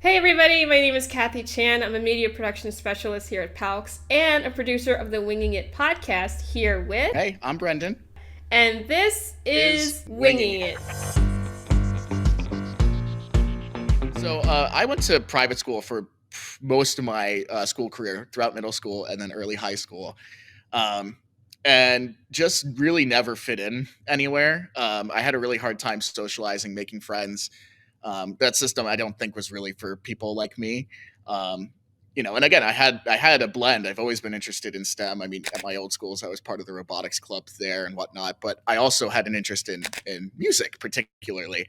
Hey everybody, my name is Kathy Chan. I'm a media production specialist here at PALCS and a producer of the Winging It podcast here with. Hey, I'm Brendan. And this Is is winging Winging it. It. So I went to private school for most of my school career throughout middle school and then early high school, um, and just really never fit in anywhere. I had a really hard time socializing, making friends. That system I don't think was really for people like me. Um, and again, I had a blend. I've always been interested in STEM. I mean, at my old schools, I was part of the robotics club there and whatnot. But I also had an interest in music, particularly.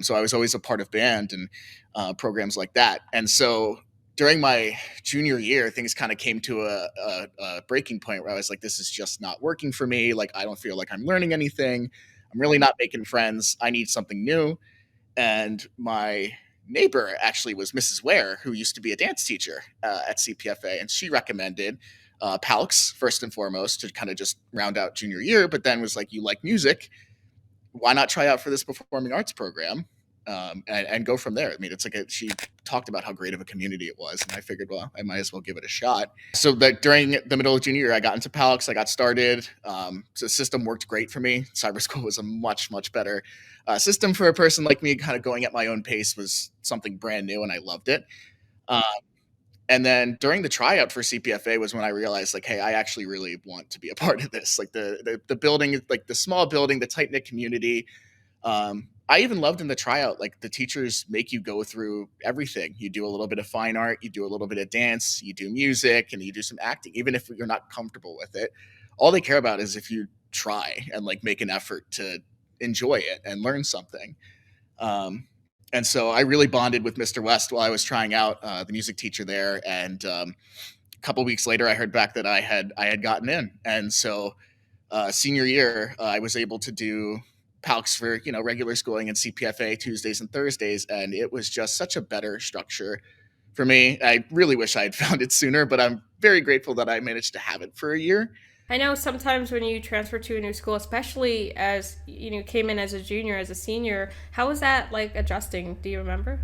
So I was always a part of band and programs like that. And so during my junior year, things kind of came to a breaking point where I was like, this is just not working for me. Like, I don't feel like I'm learning anything. I'm really not making friends. I need something new. And my neighbor actually was Mrs. Ware, who used to be a dance teacher at CPFA, and she recommended PALCS first and foremost to kind of just round out junior year, but then was like, "You like music? Why not try out for this performing arts program and go from there?" I mean, it's like she talked about how great of a community it was, and I figured, well, I might as well give it a shot. So that during the middle of junior year, I got into PALCS. I got started. So the system worked great for me. Cyber school was a much better system for a person like me. Kind of going at my own pace was something brand new, and I loved it. Uh, and then during the tryout for CPFA was when I realized, like, hey, I actually really want to be a part of this. Like the building, like the small building, the tight knit community. I even loved in the tryout, like the teachers make you go through everything. You do a little bit of fine art, you do a little bit of dance, you do music, and you do some acting, even if you're not comfortable with it. All they care about is if you try and like make an effort to enjoy it and learn something. Um, and so I really bonded with Mr. West while I was trying out, the music teacher there. And a couple weeks later, I heard back that I had gotten in, and so senior year, I was able to do PALCS for regular schooling and CPFA Tuesdays and Thursdays, and it was just such a better structure for me. I really wish I had found it sooner, but I'm very grateful that I managed to have it for a year. I know sometimes when you transfer to a new school, especially as you came in as a junior, as a senior, how was that like adjusting? Do you remember?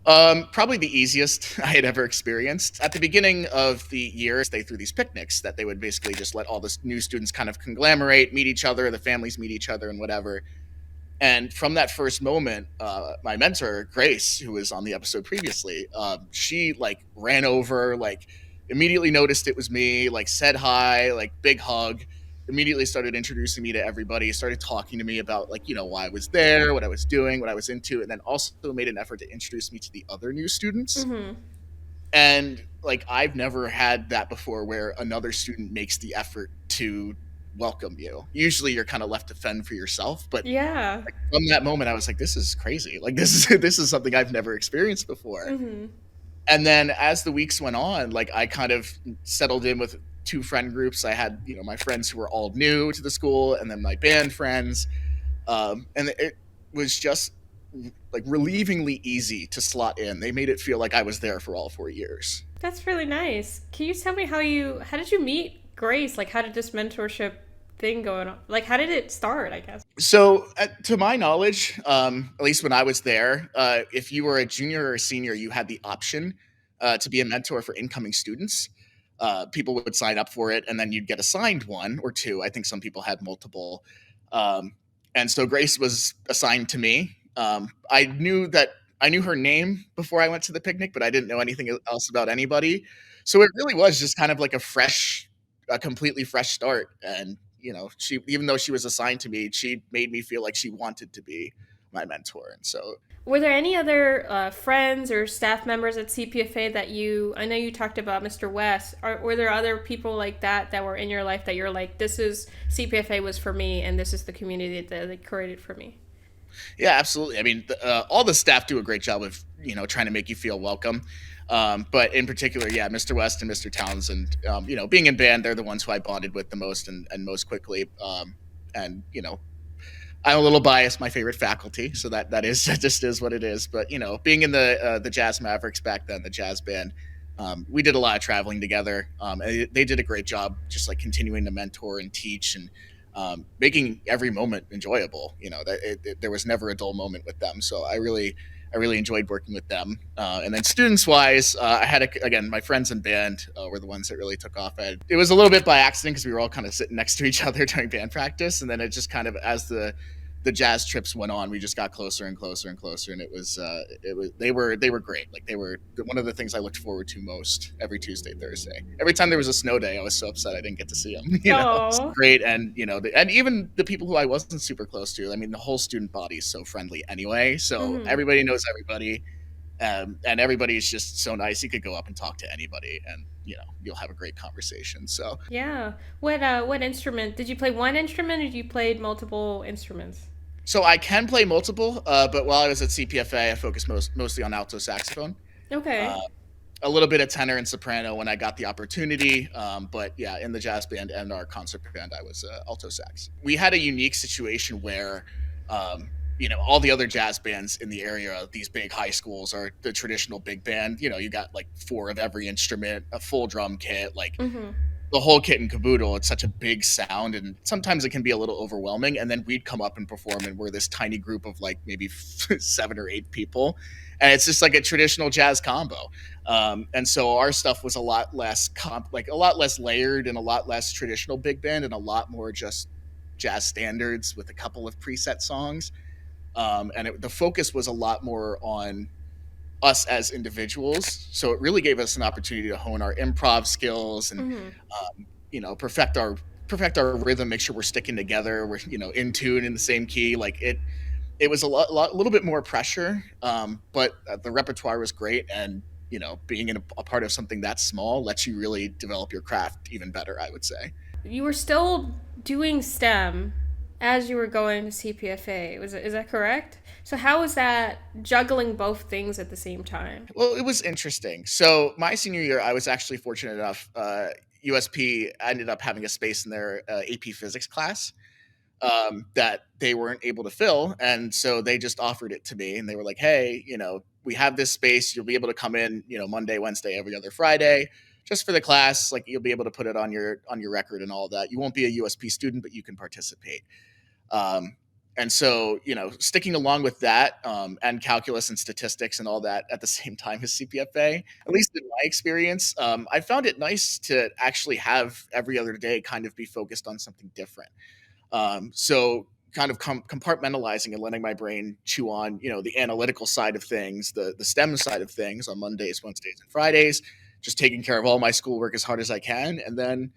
Probably the easiest I had ever experienced. At the beginning of the year, they threw these picnics that they would basically just let all the new students kind of conglomerate, meet each other, the families meet each other, and whatever. And from that first moment, my mentor Grace, who was on the episode previously, she like ran over, like immediately noticed it was me, like said hi, like big hug, immediately started introducing me to everybody, started talking to me about like why I was there, what I was doing, what I was into, and then also made an effort to introduce me to the other new students. Mm-hmm. And like I've never had that before, where another student makes the effort to welcome you. Usually you're kind of left to fend for yourself, but Yeah. like, from that moment, I was like, "This is crazy! Like this is something I've never experienced before." Mm-hmm. And then as the weeks went on, like I kind of settled in with two friend groups. I had my friends who were all new to the school, and then my band friends, and it was just like relievingly easy to slot in. They made it feel like I was there for all 4 years. That's really nice. Can you tell me how did you meet Grace? Like how did this mentorship thing go on? Like how did it start, I guess? So, to my knowledge, at least when I was there, if you were a junior or a senior, you had the option to be a mentor for incoming students. People would sign up for it, and then you'd get assigned one or two. I think some people had multiple. Um, and so Grace was assigned to me. I knew her name before I went to the picnic, but I didn't know anything else about anybody. So it really was just kind of like a completely fresh start. And she, even though she was assigned to me, she made me feel like she wanted to be my mentor. And so Were there any other friends or staff members at CPFA that I know you talked about Mr. West, were there other people like that were in your life that you're like, this is, CPFA was for me and this is the community that they created for me? yeah, absolutely. I mean, all the staff do a great job of trying to make you feel welcome. But in particular, yeah, Mr. West and Mr. Townsend, being in band, they're the ones who I bonded with the most and most quickly. And I'm a little biased. My favorite faculty, so that is that just is what it is. But being in the Jazz Mavericks back then, the jazz band, we did a lot of traveling together. And they did a great job, just like continuing to mentor and teach and making every moment enjoyable. There was never a dull moment with them. So I I really enjoyed working with them. And then students wise, I had again my friends in band were the ones that really took off. It was a little bit by accident because we were all kind of sitting next to each other during band practice, and then it just kind of as the jazz trips went on, we just got closer and closer and closer, and it was they were great. Like they were one of the things I looked forward to most every Tuesday, Thursday. Every time there was a snow day, I was so upset I didn't get to see them. It's Oh. great, and and even the people who I wasn't super close to. I mean, the whole student body is so friendly anyway, so Mm-hmm. everybody knows everybody, and everybody's just so nice. You could go up and talk to anybody, and you'll have a great conversation. So Yeah. What instrument did you play? One instrument, or did you play multiple instruments? So I can play multiple, but while I was at CPFA, I focused mostly on alto saxophone, uh, Okay. a little bit of tenor and soprano when I got the opportunity. But yeah, in the jazz band and our concert band, I was alto sax. We had a unique situation where, all the other jazz bands in the area, these big high schools, are the traditional big band. You got like four of every instrument, a full drum kit, like Mm-hmm. the whole kit and caboodle. It's such a big sound, and sometimes it can be a little overwhelming. And then we'd come up and perform, and we're this tiny group of like maybe 7 or 8 people, and it's just like a traditional jazz combo. And so our stuff was a lot less like a lot less layered and a lot less traditional big band, and a lot more just jazz standards with a couple of preset songs. And the focus was a lot more on us as individuals. So it really gave us an opportunity to hone our improv skills and Mm-hmm. perfect our rhythm, make sure we're sticking together, we're in tune in the same key. Like it was a little bit more pressure, but the repertoire was great, and being in a part of something that small lets you really develop your craft even better, I would say. You were still doing STEM as you were going to CPFA. Is that correct? So how was that juggling both things at the same time? Well, it was interesting. So my senior year, I was actually fortunate enough. USP ended up having a space in their AP Physics class that they weren't able to fill, and so they just offered it to me, and they were like, "Hey, we have this space. You'll be able to come in, Monday, Wednesday, every other Friday, just for the class. Like you'll be able to put it on your record and all that. You won't be a USP student, but you can participate." Um, and so, sticking along with that, and calculus and statistics and all that at the same time as CPFA, at least in my experience, I found it nice to actually have every other day kind of be focused on something different. So kind of compartmentalizing and letting my brain chew on, the analytical side of things, the STEM side of things on Mondays, Wednesdays, and Fridays, just taking care of all my schoolwork as hard as I can. And then,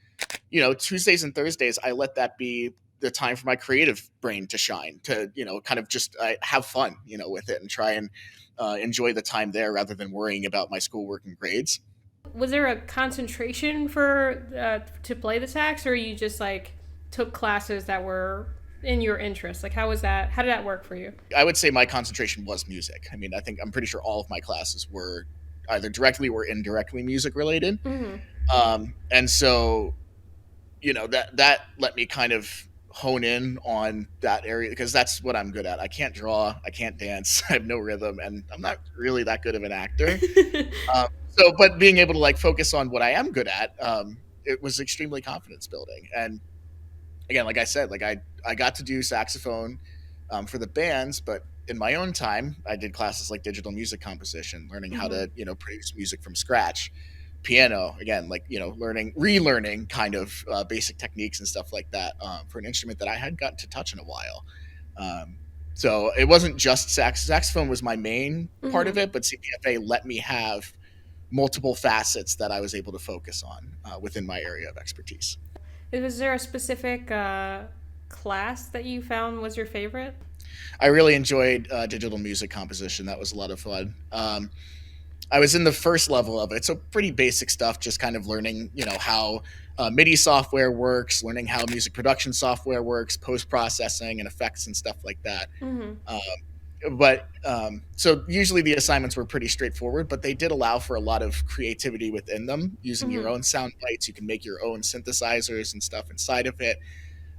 Tuesdays and Thursdays, I let that be the time for my creative brain to shine, to, kind of just have fun, with it, and try and enjoy the time there rather than worrying about my schoolwork and grades. Was there a concentration for to play the sax, or you just like took classes that were in your interest? Like how was that? How did that work for you? I would say my concentration was music. I mean, I'm pretty sure all of my classes were either directly or indirectly music related. Mm-hmm. And so, that let me kind of hone in on that area because that's what I'm good at. I can't draw, I can't dance, I have no rhythm, and I'm not really that good of an actor. But being able to like focus on what I am good at, it was extremely confidence building. And again, like I said, like I got to do saxophone for the bands, but in my own time, I did classes like digital music composition, learning how Mm-hmm. to produce music from scratch. Piano, again, like relearning kind of basic techniques and stuff like that for an instrument that I hadn't gotten to touch in a while. Um, so it wasn't just saxophone was my main part Mm-hmm. of it, but CPFA let me have multiple facets that I was able to focus on within my area of expertise. Was there a specific class that you found was your favorite? I really enjoyed digital music composition. That was a lot of fun. I was in the first level of it, so pretty basic stuff, just kind of learning, how MIDI software works, learning how music production software works, post processing and effects and stuff like that. Mm-hmm. But so usually the assignments were pretty straightforward, but they did allow for a lot of creativity within them. Using your Mm-hmm. own sound bites, you can make your own synthesizers and stuff inside of it.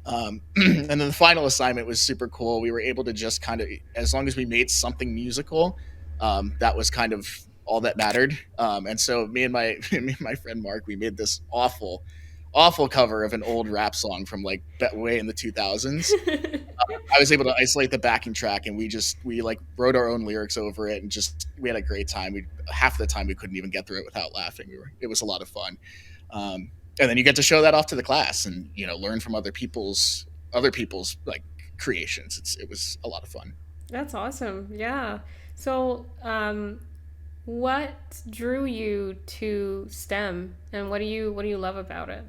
And then the final assignment was super cool. We were able to just kind of, as long as we made something musical, that was kind of all that mattered. And so me and my me and my friend Mark, we made this awful awful cover of an old rap song from like way in the 2000s. I was able to isolate the backing track, and we like wrote our own lyrics over it, and just we had a great time. We half the time we couldn't even get through it without laughing. It was a lot of fun, and then you get to show that off to the class, and learn from other people's like creations. It was a lot of fun. That's awesome. Yeah. So, what drew you to STEM, and what do you love about it?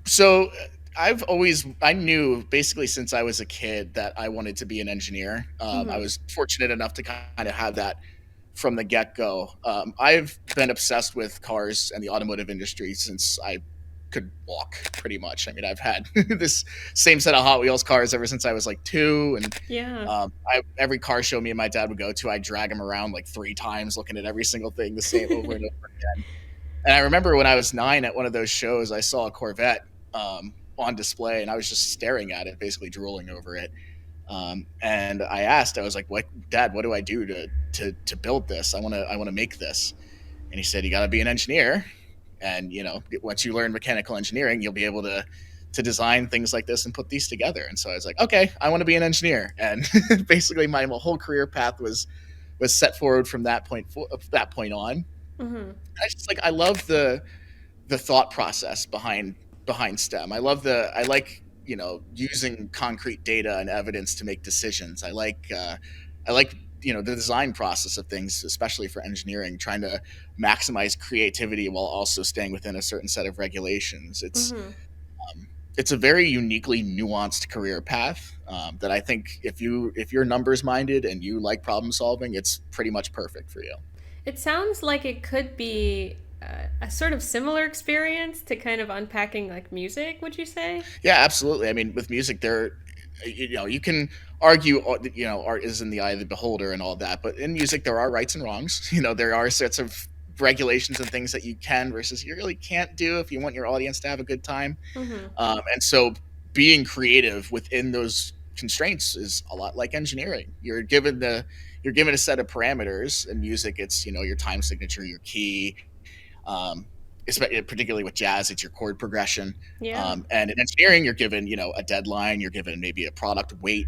So I knew basically since I was a kid that I wanted to be an engineer. I Mhm. was fortunate enough to kind of have that from the get go. I've been obsessed with cars and the automotive industry since I could walk, pretty much. I mean, I've had this same set of Hot Wheels cars ever since I was like 2, and Yeah. every car show me and my dad would go to, I'd drag him around like 3 times, looking at every single thing the same over and over again. And I remember when I was 9 at one of those shows, I saw a Corvette on display, and I was just staring at it, basically drooling over it. And I was like, "What, Dad? What do I do to build this? I want to make this." And he said, "You got to be an engineer, and once you learn mechanical engineering, you'll be able to design things like this and put these together." And so I was like, "Okay, I want to be an engineer." And basically, my whole career path was set forward from that point on. Mhm. I love the thought process behind STEM. I like using concrete data and evidence to make decisions. I like the design process of things, especially for engineering, trying to maximize creativity while also staying within a certain set of regulations. Mhm. Um, it's a very uniquely nuanced career path that I think if you're numbers minded and you like problem solving, it's pretty much perfect for you. It sounds like it could be a sort of similar experience to kind of unpacking like music, would you say? Yeah, absolutely. I mean, with music, you can argue, art is in the eye of the beholder and all that, but in music, there are rights and wrongs. There are sets of regulations and things that you can versus you really can't do if you want your audience to have a good time. Mhm. And so being creative within those constraints is a lot like engineering. You're given a set of parameters. In music, it's your time signature, your key, um, particularly with jazz, it's your chord progression. Yeah. And in engineering, you're given, a deadline, you're given maybe a product weight,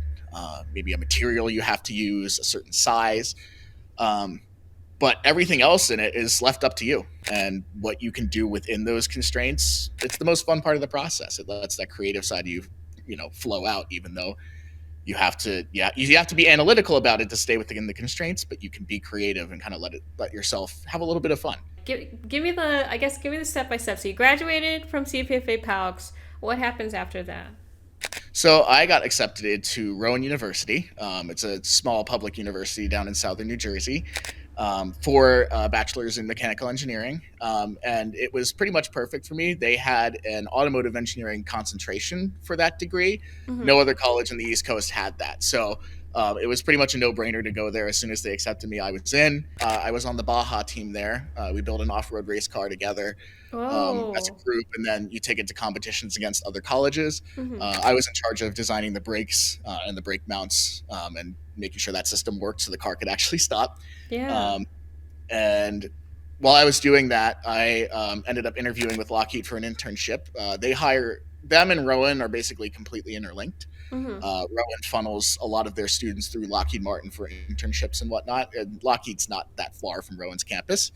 maybe a material you have to use, a certain size. Um, but everything else in it is left up to you. And what you can do within those constraints, it's the most fun part of the process. It lets that creative side of you flow out, even though you have to be analytical about it to stay within the constraints, but you can be creative and kind of let yourself have a little bit of fun. Give me the I guess give me the step by step. So you graduated from CPFA PALCS. What happens after that? So I got accepted to Rowan University. It's a small public university down in southern New Jersey, for a bachelor's in mechanical engineering. And it was pretty much perfect for me. They had an automotive engineering concentration for that degree. Mhm. No other college in the East Coast had that. So it was pretty much a no brainer to go there. As soon as they accepted me, I was in. I was on the Baja team there. We built an off road race car together as Oh. a group, and then you take it to competitions against other colleges. Mhm. I was in charge of designing the brakes and the brake mounts, and making sure that system worked so the car could actually stop. Yeah. Um, and while I was doing that, I ended up interviewing with Lockheed for an internship. They hire them and Rowan are basically completely interlinked. Mhm. Rowan funnels a lot of their students through Lockheed Martin for internships and whatnot. And Lockheed's not that far from Rowan's campus.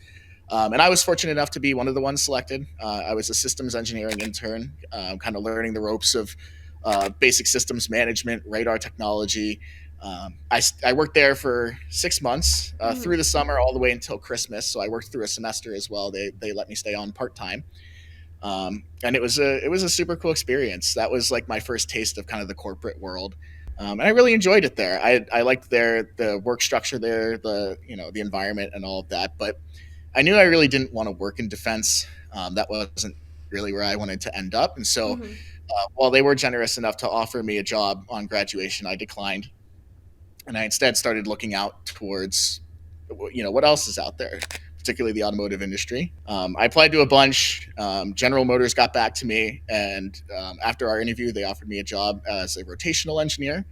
And I was fortunate enough to be one of the ones selected. I was a systems engineering intern, kind of learning the ropes of basic systems management, radar technology. I worked there for 6 months, through Mhm. the summer all the way until Christmas. So I worked through a semester as well. They let me stay on part time, and it was a super cool experience. That was like my first taste of kind of the corporate world, and I really enjoyed it there. I liked the work structure there, the environment and all of that. But I knew I really didn't want to work in defense. That wasn't really where I wanted to end up. And so, Mhm. while they were generous enough to offer me a job on graduation, I declined, and I instead started looking out towards, what else is out there, particularly the automotive industry. I applied to a bunch. General Motors got back to me, and after our interview, they offered me a job as a rotational engineer.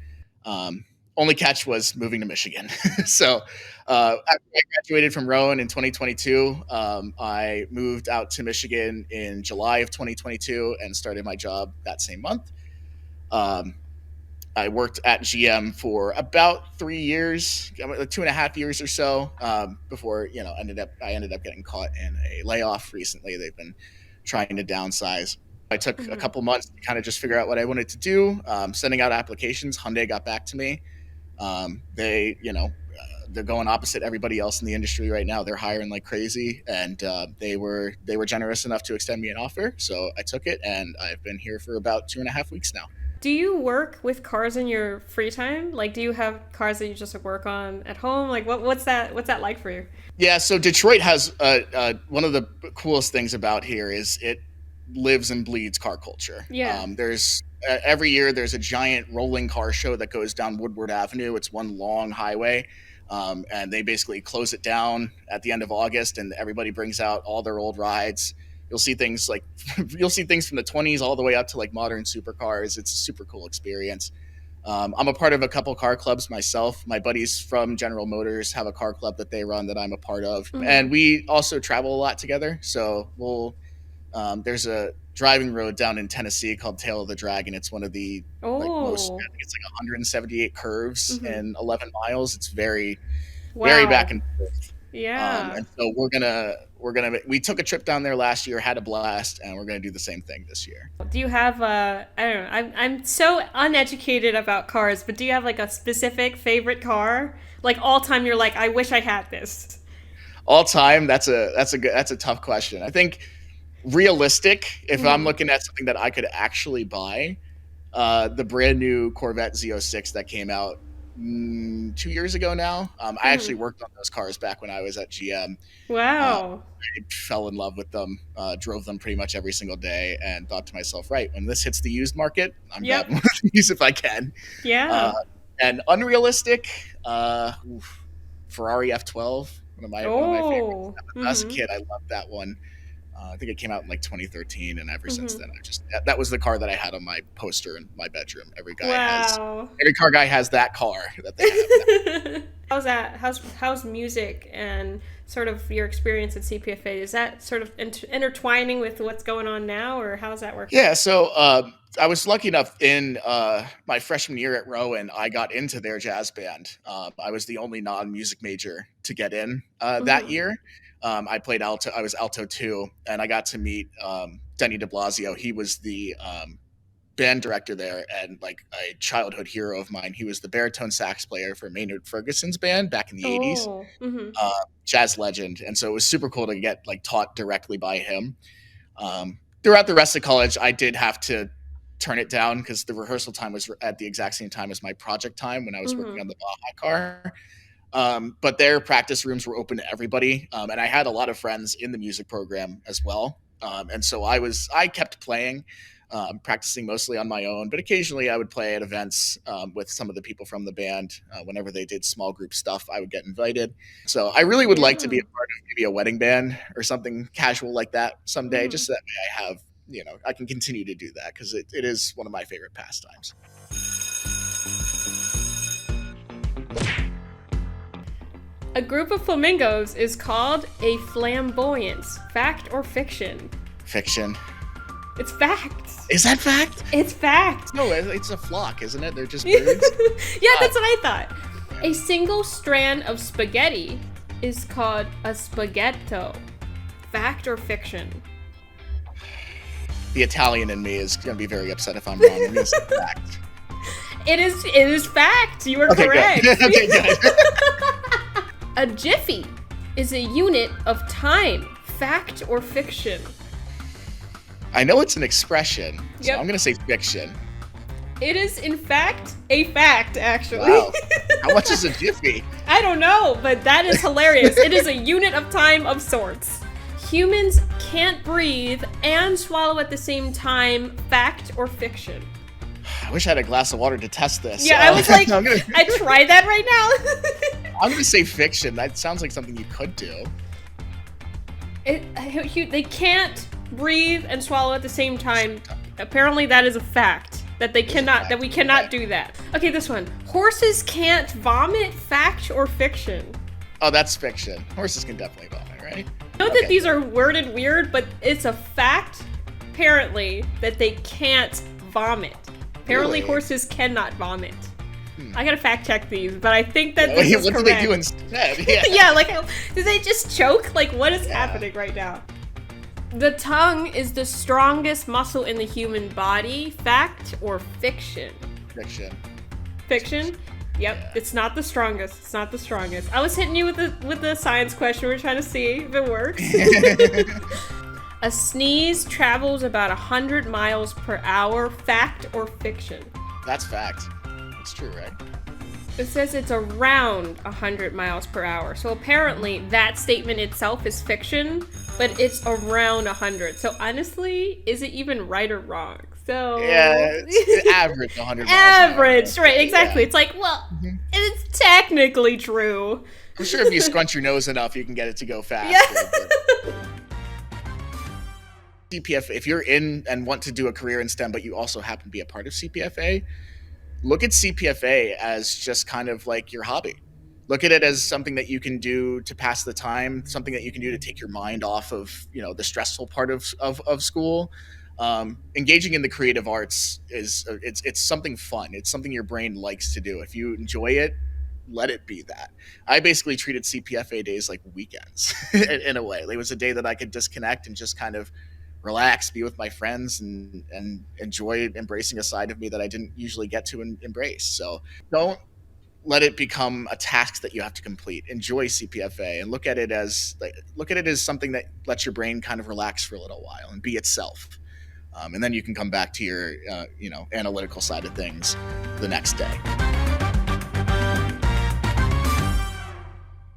Um, Only catch was moving to Michigan. So after I graduated from Rowan in 2022, I moved out to Michigan in July of 2022 and started my job that same month. Um, I worked at GM for about 3 years, 2.5 years or so, before I ended up getting caught in a layoff recently. They've been trying to downsize. I took a couple months to kind of just figure out what I wanted to do. Sending out applications, Hyundai got back to me. They're going opposite everybody else in the industry right now. They're hiring like crazy, and they were generous enough to extend me an offer. So I took it, and I've been here for about 2.5 weeks now. Do you work with cars in your free time? Like, do you have cars that you just work on at home? Like, what's that like for you? Yeah, so Detroit has one of the coolest things about here is it lives and bleeds car culture. Yeah. There's every year there's a giant rolling car show that goes down Woodward Avenue. It's one long highway, and they basically close it down at the end of August, and everybody brings out all their old rides. You'll see things from the 20s all the way up to like modern supercars. It's a super cool experience. I'm a part of a couple car clubs myself. My buddies from General Motors have a car club that they run that I'm a part of. And we also travel a lot together. So there's a driving road down in Tennessee called Tail of the Dragon. It's one of the I think it's like 178 curves in 11 miles. It's very back and forth. Yeah. And so we took a trip down there last year, had a blast, and we're gonna do the same thing this year. Do you have I don't know, I'm so uneducated about cars, but do you have like a specific favorite car? Like all time you're like, I wish I had this. All time, that's a tough question. I think realistic, if I'm looking at something that I could actually buy, the brand new Corvette Z06 that came out 2 years ago now. I actually worked on those cars back when I was at GM. Wow. I fell in love with them, drove them pretty much every single day, and thought to myself, right, when this hits the used market, I'm grabbing one of these if I can. Yeah. And unrealistic, Ferrari F12, one of my favorites. As a kid, I loved that one. I think it came out in like 2013, and ever since then, that was the car that I had on my poster in my bedroom. Every car guy has that car that they have. How's that? How's music and sort of your experience at CPFA? Is that sort of intertwining with what's going on now, or how's that working? Yeah, so I was lucky enough in my freshman year at Rowan, I got into their jazz band. I was the only non-music major to get in that year. I played alto. I was alto too, and I got to meet Denny de Blasio. He was the band director there, and like a childhood hero of mine. He was the baritone sax player for Maynard Ferguson's band back in the 80s. Jazz legend, and so it was super cool to get like taught directly by him. Throughout the rest of college, I did have to turn it down because the rehearsal time was at the exact same time as my project time when I was working on the Baja car. But their practice rooms were open to everybody. And I had a lot of friends in the music program as well. And so I kept playing, practicing mostly on my own, but occasionally I would play at events with some of the people from the band. Whenever they did small group stuff, I would get invited. So I really would like to be a part of maybe a wedding band or something casual like that someday, just so that way I have, I can continue to do that because it is one of my favorite pastimes. A group of flamingos is called a flamboyance. Fact or fiction? Fiction. It's fact. Is that fact? It's fact. No, it's a flock, isn't it? They're just birds. Yeah, that's what I thought. A single strand of spaghetti is called a spaghetto. Fact or fiction? The Italian in me is going to be very upset if I'm wrong. I'm going to say fact. It is fact. You are correct. Good. Okay, good. A jiffy is a unit of time. Fact or fiction? I know it's an expression, so I'm going to say fiction. It is, in fact, a fact, actually. Wow. How much is a jiffy? I don't know, but that is hilarious. It is a unit of time of sorts. Humans can't breathe and swallow at the same time. Fact or fiction? I wish I had a glass of water to test this. Yeah, I was like, I tried that right now. I'm going to say fiction. That sounds like something you could do. They can't breathe and swallow at the same time. Apparently that is a fact. That they cannot, that we cannot do that. Okay, this one. Horses can't vomit, fact or fiction? Oh, that's fiction. Horses can definitely vomit, right? I know that these are worded weird, but it's a fact, apparently, that they can't vomit. Apparently, horses cannot vomit. I gotta fact check these, but I think that this is correct. What do they do instead? Yeah, yeah, like, do they just choke? Like, what is happening right now? The tongue is the strongest muscle in the human body. Fact or fiction? Fiction. Fiction? Yep, it's not the strongest. It's not the strongest. I was hitting you with the science question. We're trying to see if it works. A sneeze travels about 100 miles per hour. Fact or fiction? That's fact. It's true, right? It says it's around 100 miles per hour. So apparently that statement itself is fiction, but it's around 100. So honestly, is it even right or wrong? So yeah, it's average 100 miles average, an hour. right? Exactly. Yeah. It's like, well, it's technically true. I'm sure if you scrunch your nose enough, you can get it to go faster. Yeah. CPFA, if you're in and want to do a career in STEM, but you also happen to be a part of CPFA, look at CPFA as just kind of like your hobby. Look at it as something that you can do to pass the time, something that you can do to take your mind off of, the stressful part of school. Engaging in the creative arts it's something fun. It's something your brain likes to do. If you enjoy it, let it be that. I basically treated CPFA days like weekends in a way. It was a day that I could disconnect and just kind of relax, be with my friends, and enjoy embracing a side of me that I didn't usually get to embrace. So don't let it become a task that you have to complete. Enjoy CPFA and look at it as something that lets your brain kind of relax for a little while and be itself. And then you can come back to your analytical side of things the next day.